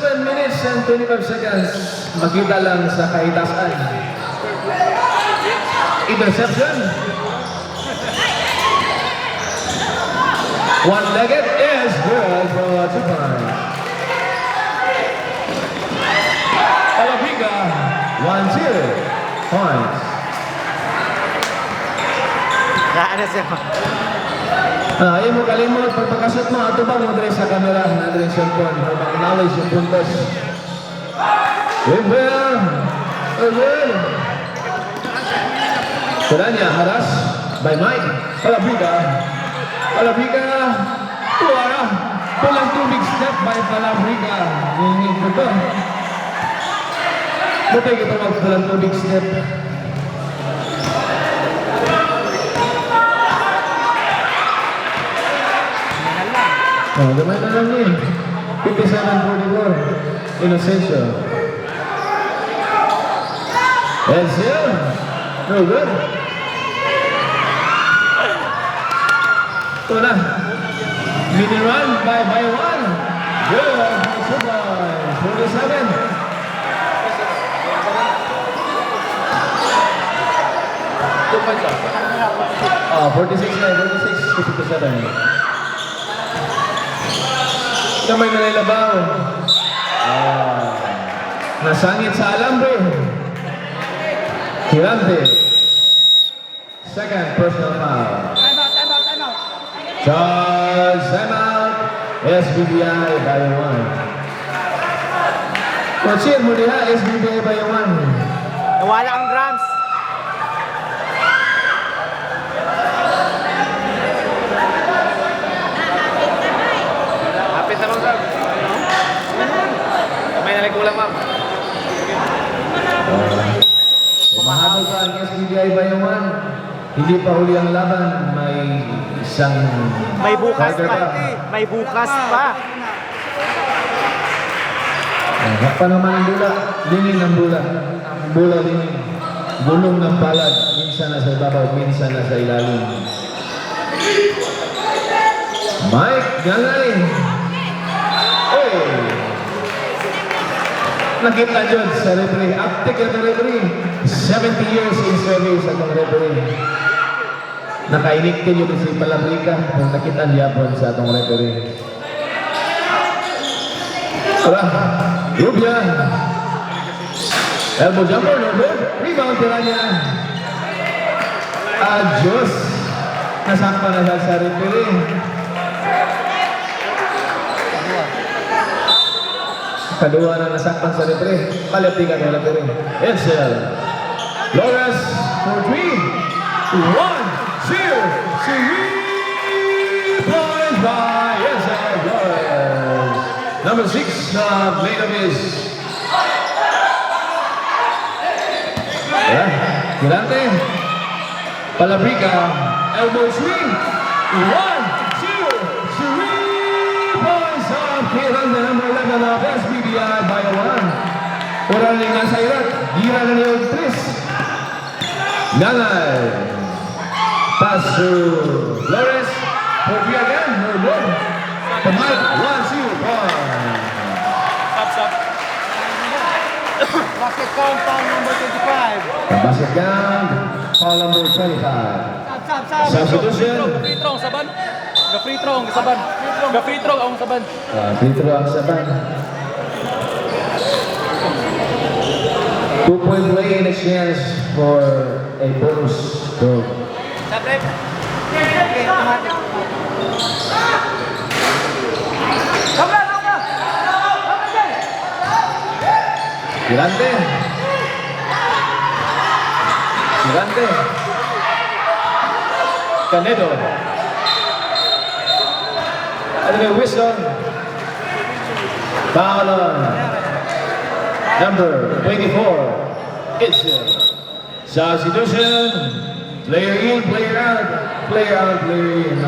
7 minutes and 25 seconds. Makita lang sa kaitasan. Interception. One-legged is good for 2 points. Alabiga, 1-2 points. Ano siya? Ayaw mo kalimot, pagpakasot mo, ato ba mo sa camera, na yung cellphone, habang knowledge yung puntos. Wimble! Wimble! Sila niya, haras by Mike. Palabiga. Palabiga. Tuwara. Pulang tubig step by Palabiga. Hingin ko to. Buti kita magpulang tubig step. Oh, gamay na lang yun. 57-44. Inocencio. Ezio. No good. Ito na. Mini run by one. Good. 47. Oh, 46 na. 46. 57. Kamay na nilabaw. Nasangit sa alambre. Hirante. Second personal foul. Time out. Charge, time out. SBBI by 1. Cheer mo diha, SBBI by 1. Nawala ang drums. Hapit na lang, sir. Kamay na lang kulang, ma'am. Umahabol pa ang SBBI by 1. Hindi pa huli ang laban. May isang... May bukas quarter pa. May bukas pa. Hakpa naman ang bula. Lingin ang bula. Bula lingin. Gulong ng palad. Minsan nasa ibabaw, minsan nasa ilalim. Mike Galay. Oh! Nakita dyan sa referee. Active na referee. 70 years in service at ang referee. Nakainiktin yun si Palabrica kung nakita niya po sa atong referee. Tara, Rubia. Elbow jumper, no good. Rebound tira niya. Adios. Nasakpa na siya sa referee. Kadua na nasakpan sa referee. Palabrica ng referee. Edsel. Flores for 3. 1, 2, 3 points by Edsel Flores. Number 6, made of his. Girante. Palabrica. Elbow swing. 1, 2, 3 points of Girante, number 11 of SBBI by 1. Oral ni nga sa Iraq. Gira na niyo 3. Nanay. Pass to Flores. For 3 again. No good. To Mike. 1, 2, 1. Stop. Basket count, foul number 25. Basket count. Foul number 25. Stop. Substitution. Free throw, saban. Free throw ang saban. Free throw ang saban. Free throw ang saban. 2-point play in exchange for a bonus goal. Sabrek. Okay, automatic. Girante. Canedo. Anyway, Wilson. Foul on number 24. It's substitution. Player in, player out. Player out, player in.